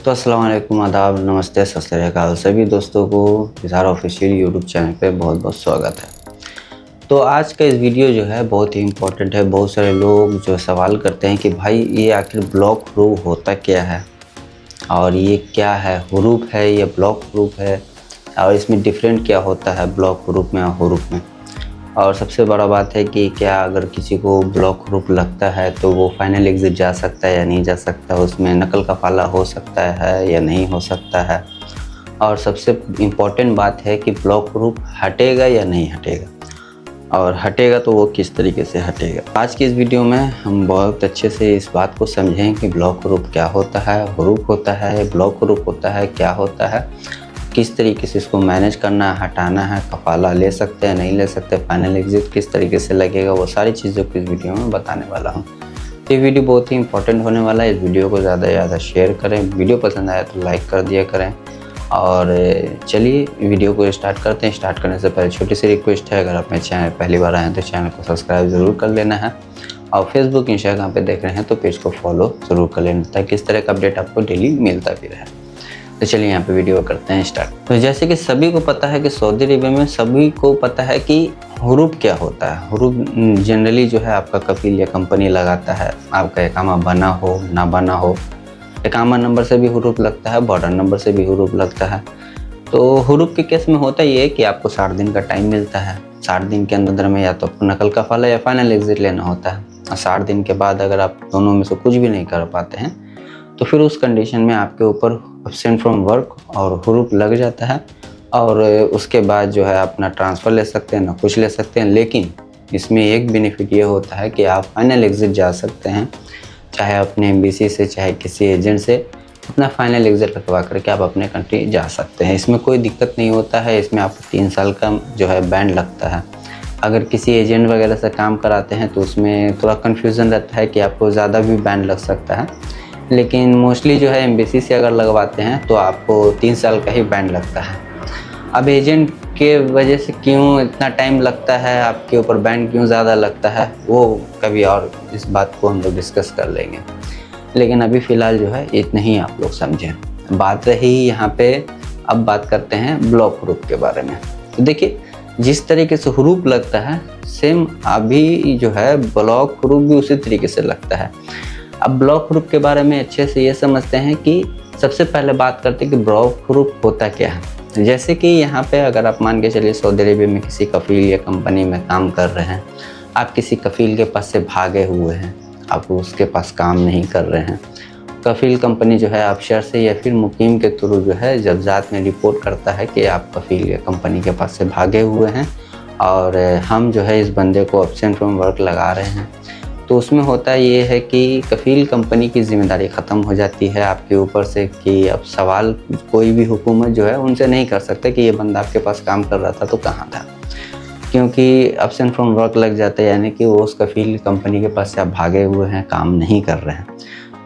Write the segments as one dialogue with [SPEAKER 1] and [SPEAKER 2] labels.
[SPEAKER 1] तो अस्सलाम वालेकुम, आदाब, नमस्ते, सत श्री अकाल सभी दोस्तों को इज़हार ऑफिशियल यूट्यूब चैनल पे बहुत बहुत स्वागत है। तो आज का इस वीडियो जो है बहुत ही इम्पोर्टेंट है। बहुत सारे लोग जो सवाल करते हैं कि भाई ये आखिर ब्लॉक प्रूफ होता क्या है और ये क्या है, हुरूफ है या ब्लॉक प्रूफ है, और इसमें डिफरेंट क्या होता है ब्लॉक प्रूफ में और हुरूफ में। और सबसे बड़ा बात है कि क्या अगर किसी को ब्लॉक प्रूफ लगता है तो वो फाइनल एग्ज़िट जा सकता है या नहीं जा सकता, उसमें नकल का पाला हो सकता है या नहीं हो सकता है। और सबसे इम्पॉर्टेंट बात है कि ब्लॉक प्रूफ हटेगा या नहीं हटेगा, और हटेगा तो वो किस तरीके से हटेगा। आज की इस वीडियो में हम बहुत अच्छे से इस बात को समझें कि ब्लॉक प्रूफ क्या होता है, हुरूफ होता है, ब्लॉक प्रूफ होता है, क्या होता है, किस तरीके से इसको मैनेज करना है, हटाना है, कफाला ले सकते हैं नहीं ले सकते, फाइनल एग्ज़िट किस तरीके से लगेगा, वो सारी चीज़ों को इस वीडियो में बताने वाला हूँ। ये वीडियो बहुत ही इंपॉर्टेंट होने वाला है। इस वीडियो को ज़्यादा से ज़्यादा शेयर करें, वीडियो पसंद आया तो लाइक कर दिया करें। और चलिए वीडियो को स्टार्ट करते हैं। स्टार्ट करने से पहले छोटी सी रिक्वेस्ट है, अगर आप मेरे चैनल पहली बार आए हैं तो चैनल को सब्सक्राइब ज़रूर कर लेना है, और फेसबुक इंस्टाग्राम पे देख रहे हैं तो पेज को फॉलो ज़रूर कर लेना, ताकि इस तरह का अपडेट आपको डेली मिलता भी रहे। तो चलिए यहाँ पे वीडियो करते हैं स्टार्ट। तो जैसे कि सभी को पता है कि सऊदी अरेबिया में सभी को पता है कि हुरूफ क्या होता है। हुरूफ जनरली जो है आपका कफील या कंपनी लगाता है, आपका इकामा बना हो ना बना हो। इकामा नंबर से भी हुरूफ लगता है, बॉर्डर नंबर से भी हुरूफ लगता है। तो हुरूफ के केस में होता ये है कि आपको 60 दिन का टाइम मिलता है। 60 दिन के अंदर में या तो आपको नकल कफाला या फाइनल एग्जिट लेना होता है, और 60 दिन के बाद अगर आप दोनों में से कुछ भी नहीं कर पाते हैं तो फिर उस कंडीशन में आपके ऊपर एब्सेंट फ्रॉम वर्क और हुरूफ लग जाता है। और उसके बाद जो है अपना ट्रांसफ़र ले सकते हैं, ना कुछ ले सकते हैं। लेकिन इसमें एक बेनिफिट ये होता है कि आप फाइनल एग्ज़िट जा सकते हैं, चाहे अपने एम्बेसी से चाहे किसी एजेंट से अपना फाइनल एग्ज़िट लगवा करके आप अपने कंट्री जा सकते हैं। इसमें कोई दिक्कत नहीं होता है। इसमें आपको 3 साल का जो है बैन लगता है। अगर किसी एजेंट वगैरह से काम कराते हैं तो उसमें थोड़ा कन्फ्यूज़न रहता है कि आपको ज़्यादा भी बैन लग सकता है, लेकिन मोस्टली जो है एम्बेसी से अगर लगवाते हैं तो आपको 3 साल का ही बैन लगता है। अब एजेंट के वजह से क्यों इतना टाइम लगता है, आपके ऊपर बैन क्यों ज़्यादा लगता है, वो कभी और इस बात को हम लोग डिस्कस कर लेंगे। लेकिन अभी फ़िलहाल जो है इतना ही आप लोग समझें। बात रही यहाँ पे, अब बात करते हैं ब्लॉक हुरूफ के बारे में। तो देखिए, जिस तरीके से हुरूफ लगता है सेम अभी जो है ब्लॉक हुरूफ भी उसी तरीके से लगता है। अब ब्लॉक हुरूफ के बारे में अच्छे से ये समझते हैं कि सबसे पहले बात करते हैं कि ब्लॉक हुरूफ होता क्या है। जैसे कि यहाँ पे अगर आप मान के चलिए सऊदी अरेबिया में किसी कफील या कंपनी में काम कर रहे हैं, आप किसी कफील के पास से भागे हुए हैं, आप उसके पास काम नहीं कर रहे हैं। कफील कंपनी जो है अफसर से या फिर मुकीम के थ्रू जो है जब्जात में रिपोर्ट करता है कि आप कफील या कंपनी के पास से भागे हुए हैं और हम जो है इस बंदे को एब्सेंट फ्रॉम वर्क लगा रहे हैं। तो उसमें होता ये है कि कफील कंपनी की ज़िम्मेदारी ख़त्म हो जाती है आपके ऊपर से, कि अब सवाल कोई भी हुकूमत जो है उनसे नहीं कर सकते कि ये बंदा आपके पास काम कर रहा था तो कहाँ था, क्योंकि एब्सेंट फ्रॉम वर्क लग जाता है, यानी कि वो उस कफील कंपनी के पास से आप भागे हुए हैं, काम नहीं कर रहे हैं।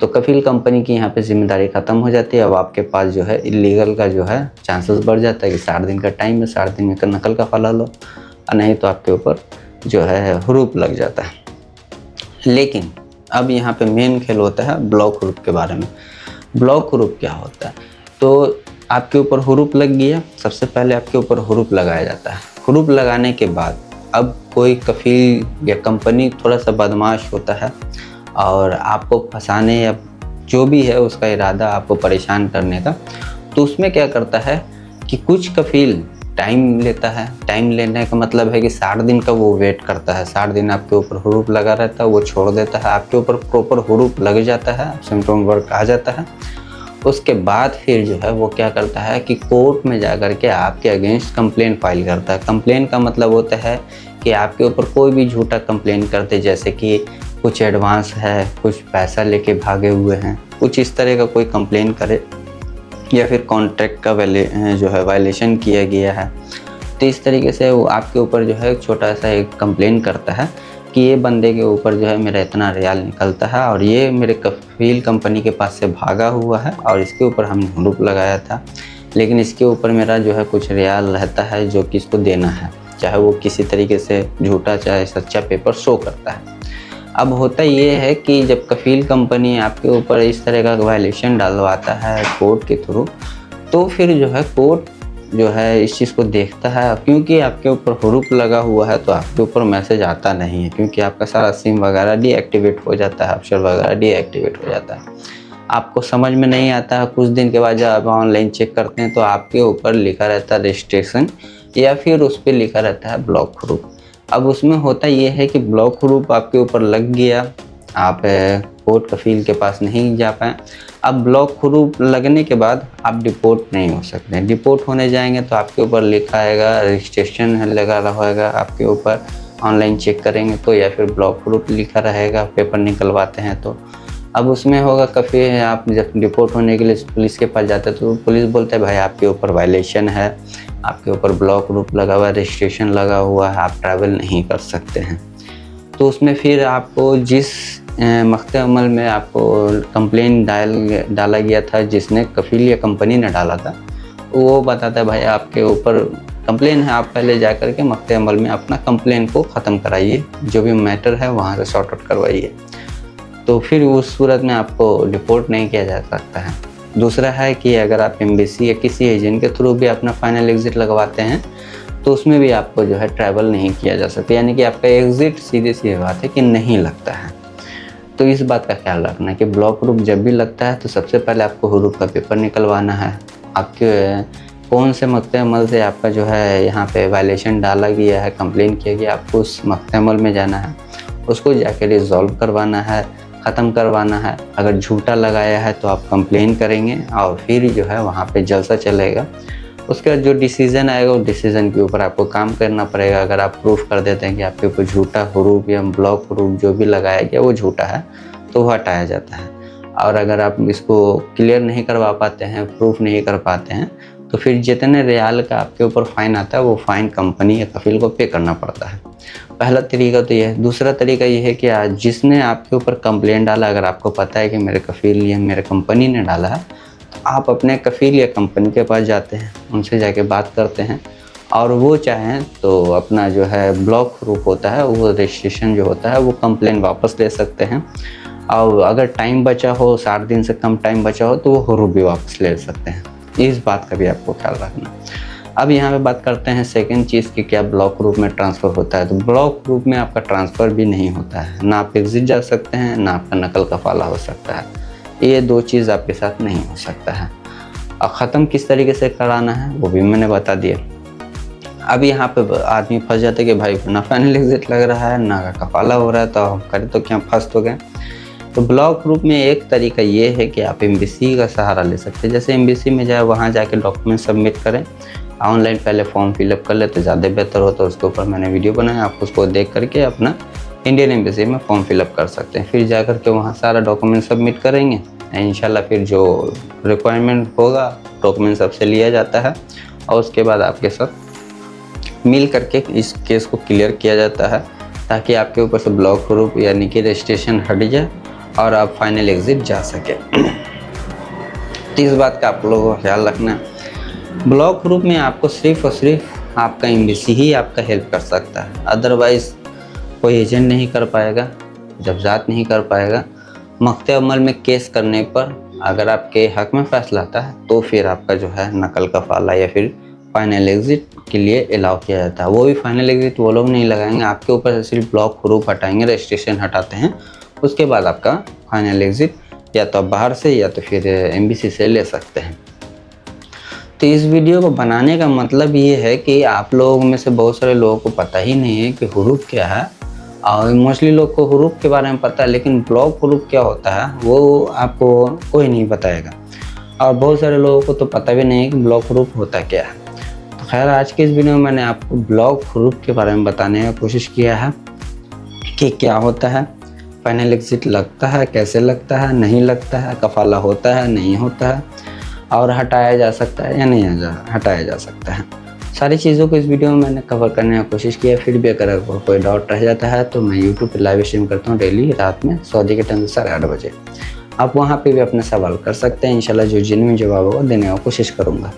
[SPEAKER 1] तो कफील कंपनी की यहाँ पे ज़िम्मेदारी ख़त्म हो जाती है। अब आपके पास जो है इलीगल का जो है चांसेस बढ़ जाता है कि 60 दिन का टाइम है, 60 दिन में नकल का फला लो, और नहीं तो आपके ऊपर जो है हुरूफ लग जाता है। लेकिन अब यहाँ पे मेन खेल होता है ब्लॉक हुरूफ के बारे में। ब्लॉक हुरूफ क्या होता है? तो आपके ऊपर हुरूफ लग गया, सबसे पहले आपके ऊपर हुरूफ लगाया जाता है। हुरूफ लगाने के बाद अब कोई कफील या कंपनी थोड़ा सा बदमाश होता है और आपको फंसाने या जो भी है उसका इरादा आपको परेशान करने का, तो उसमें क्या करता है कि कुछ कफील टाइम लेता है। टाइम लेने का मतलब है कि 60 दिन का वो वेट करता है। 60 दिन आपके ऊपर हुरूफ लगा रहता है, वो छोड़ देता है, आपके ऊपर प्रॉपर हुरूफ लग जाता है, एब्सेंट फ्रॉम वर्क आ जाता है। उसके बाद फिर जो है वो क्या करता है कि कोर्ट में जा कर के आपके अगेंस्ट कंप्लेंट फाइल करता है। कंप्लेंट का मतलब होता है कि आपके ऊपर कोई भी झूठा कंप्लेंट करते, जैसे कि कुछ एडवांस है, कुछ पैसा लेके भागे हुए हैं, कुछ इस तरह का कोई कंप्लेंट करे, या फिर कॉन्ट्रैक्ट का जो है वायलेशन किया गया है। तो इस तरीके से वो आपके ऊपर जो है छोटा सा एक कंप्लेन करता है कि ये बंदे के ऊपर जो है मेरा इतना रियाल निकलता है और ये मेरे कफील कंपनी के पास से भागा हुआ है और इसके ऊपर हमने हुरूफ लगाया था, लेकिन इसके ऊपर मेरा जो है कुछ रियाल रहता है जो कि इसको देना है, चाहे वो किसी तरीके से झूठा चाहे सच्चा पेपर शो करता है। अब होता ये है कि जब कफ़ील कंपनी आपके ऊपर इस तरह का वायलेशन डलवाता है कोर्ट के थ्रू, तो फिर जो है कोर्ट जो है इस चीज़ को देखता है, क्योंकि आपके ऊपर हुरूफ लगा हुआ है तो आपके ऊपर मैसेज आता नहीं है, क्योंकि आपका सारा सिम वगैरह डीएक्टिवेट हो जाता है, ऑप्शन वगैरह डीएक्टिवेट हो जाता है। आपको समझ में नहीं आता है, कुछ दिन के बाद जब आप ऑनलाइन चेक करते हैं तो आपके ऊपर लिखा रहता है रजिस्ट्रेशन, या फिर उस पर लिखा रहता है ब्लॉक हुरूफ। अब उसमें होता ये है कि ब्लॉक हुरूफ आपके ऊपर लग गया, आप कोर्ट कफ़ील के पास नहीं जा पाए। अब ब्लॉक हुरूफ लगने के बाद आप डिपोर्ट नहीं हो सकते। डिपोर्ट होने जाएंगे तो आपके ऊपर लिखा आएगा रजिस्ट्रेशन लगा होगा आपके ऊपर, ऑनलाइन चेक करेंगे तो, या फिर ब्लॉक हुरूफ लिखा रहेगा पेपर निकलवाते हैं तो। अब उसमें होगा कभी आप जब डिपोर्ट होने के लिए पुलिस के पास जाते हैं तो पुलिस बोलता है भाई आपके ऊपर वायलेशन है, आपके ऊपर ब्लॉक हुरूफ लगा हुआ है, रजिस्ट्रेशन लगा हुआ है, आप ट्रैवल नहीं कर सकते हैं। तो उसमें फिर आपको जिस मख्ते अमल में आपको कंप्लेन डाला गया था, जिसने कफ़ील या कंपनी ने डाला था, वो बताता है भाई आपके ऊपर कंप्लेन है, आप पहले जा कर के मख्ते अमल में अपना कंप्लेन को ख़त्म कराइए, जो भी मैटर है वहाँ से सॉर्ट आउट करवाइए। तो फिर उस सूरत में आपको डिपोर्ट नहीं किया जा सकता है। दूसरा है कि अगर आप एम्बेसी या किसी एजेंट के थ्रू भी अपना फाइनल एग्ज़िट लगवाते हैं तो उसमें भी आपको जो है ट्रैवल नहीं किया जा सकता, यानी कि आपका एग्ज़िट सीधी सी बात है कि नहीं लगता है। तो इस बात का ख्याल रखना कि ब्लॉक हुरूफ जब भी लगता है तो सबसे पहले आपको हुरूफ का पेपर निकलवाना है, आपके कौन से मख्ते अमल से आपका जो है यहाँ पे वायलेशन डाला गया है, कंप्लेन किया गया, आपको उस मख्ते अमल में जाना है, उसको जाके रिजॉल्व करवाना है, ख़त्म करवाना है। अगर झूठा लगाया है तो आप कंप्लेन करेंगे और फिर जो है वहाँ पे जलसा चलेगा। उसके बाद जो डिसीज़न आएगा उस डिसीज़न के ऊपर आपको काम करना पड़ेगा। अगर आप प्रूफ कर देते हैं कि आपके ऊपर झूठा हुरूफ या ब्लॉक हुरूफ जो भी लगाया गया वो झूठा है तो वो हटाया जाता है। और अगर आप इसको क्लियर नहीं करवा पाते हैं, प्रूफ नहीं कर पाते हैं, तो फिर जितने रियाल का आपके ऊपर फ़ाइन आता है वो फ़ाइन कंपनी या कफ़ील को पे करना पड़ता है। पहला तरीका तो ये है। दूसरा तरीका ये है कि जिसने आपके ऊपर कंप्लेंट डाला, अगर आपको पता है कि मेरे कफ़ील या मेरे कंपनी ने डाला है, तो आप अपने कफ़ील या कंपनी के पास जाते हैं, उनसे जाके बात करते हैं और वो चाहें तो अपना जो है ब्लॉक हुरूफ होता है, वो रजिस्ट्रेशन जो होता है वो कंप्लेन वापस ले सकते हैं। और अगर टाइम बचा हो, 60 दिन से कम टाइम बचा हो, तो वो हुरूफ भी वापस ले सकते हैं। इस बात का भी आपको ख्याल रखना। अब यहाँ पे बात करते हैं सेकंड चीज़ की, क्या ब्लॉक हुरूफ में ट्रांसफ़र होता है। तो ब्लॉक हुरूफ में आपका ट्रांसफ़र भी नहीं होता है, ना आप एग्ज़िट जा सकते हैं, ना आपका नकल कफ़ाला हो सकता है। ये दो चीज़ आपके साथ नहीं हो सकता है। और ख़त्म किस तरीके से कराना है वो भी मैंने बता दिया। अब यहाँ पे आदमी फंस जाता है कि भाई ना फाइनल एग्ज़िट लग रहा है, ना कफ़ाला हो रहा है, तो हम करें तो क्या, फंस तो गए। तो ब्लॉक हुरूफ में एक तरीका ये है कि आप एम्बेसी का सहारा ले सकते हैं। जैसे एम्बेसी में जाए, वहाँ जाके डॉक्यूमेंट सबमिट करें, ऑनलाइन पहले फॉर्म फिलअप कर ले तो ज़्यादा बेहतर होता है। उसके ऊपर मैंने वीडियो बनाया, आप उसको देख करके अपना इंडियन एम्बेसी में फॉर्म फिलअप कर सकते हैं। फिर जा कर के वहाँ सारा डॉक्यूमेंट सबमिट करेंगे, इंशाल्लाह फिर जो रिक्वायरमेंट होगा डॉक्यूमेंट सबसे लिया जाता है और उसके बाद आपके साथ मिल करके इस केस को क्लियर किया जाता है, ताकि आपके ऊपर से ब्लॉक हुरूफ यानी कि रजिस्ट्रेशन हट जाए और आप फाइनल एग्ज़िट जा सके। तो इस बात का आप लोगों को ख्याल रखना। ब्लॉक हुरूफ में आपको सिर्फ़ और सिर्फ आपका एम्बेसी ही आपका हेल्प कर सकता है, अदरवाइज़ कोई एजेंट नहीं कर पाएगा, जब्ज़ात नहीं कर पाएगा। मख्ते अमल में केस करने पर अगर आपके हक़ में फ़ैसला आता है तो फिर आपका जो है नकल कफ़ाला या फिर फाइनल एग्ज़िट के लिए अलाउ किया जाता है। वो भी फाइनल एग्ज़िट वो लोग नहीं लगाएंगे, आपके ऊपर से सिर्फ ब्लॉक हुरूफ हटाएंगे, रजिस्ट्रेशन हटाते हैं, उसके बाद आपका फाइनल एग्ज़िट या तो आप बाहर से या तो फिर एम्बेसी से ले सकते हैं। तो इस वीडियो को बनाने का मतलब ये है कि आप लोगों में से बहुत सारे लोगों को पता ही नहीं है कि हुरूफ क्या है, और मोस्टली लोग को हुरूफ के बारे में पता है, लेकिन ब्लॉक हुरूफ क्या होता है वो आपको कोई नहीं बताएगा। और बहुत सारे लोगों को तो पता भी नहीं है कि ब्लॉक हुरूफ होता क्या है। तो खैर, आज के इस वीडियो में मैंने आपको ब्लॉक हुरूफ के बारे में बताने की कोशिश किया है कि क्या होता है, फाइनल एग्ज़िट लगता है, कैसे लगता है, नहीं लगता है, कफ़ाला होता है, नहीं होता है, और हटाया जा सकता है या नहीं हटाया जा सकता है। सारी चीज़ों को इस वीडियो में मैंने कवर करने की कोशिश की है। फिर भी अगर कोई डाउट रह जाता है तो मैं यूट्यूब पे लाइव स्ट्रीम करता हूँ डेली रात में सऊदी के टाइम से 8:30 बजे। आप वहाँ पे भी अपने सवाल कर सकते हैं, इंशाल्लाह जो जेन्युइन जवाब होगा देने की कोशिश करूँगा।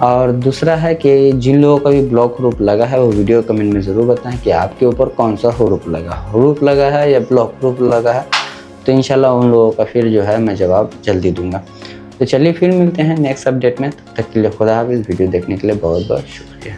[SPEAKER 1] और दूसरा है कि जिन लोगों का भी ब्लॉक ह्रुप लगा है वो वीडियो कमेंट में ज़रूर बताएं कि आपके ऊपर कौन सा ह्रुप लगा है या ब्लॉक ह्रुप लगा है। तो इंशाल्लाह उन लोगों का फिर जो है मैं जवाब जल्दी दूंगा। तो चलिए फिर मिलते हैं नेक्स्ट अपडेट में, तब तक के लिए खुदा हाफिज़। वीडियो देखने के लिए बहुत बहुत शुक्रिया।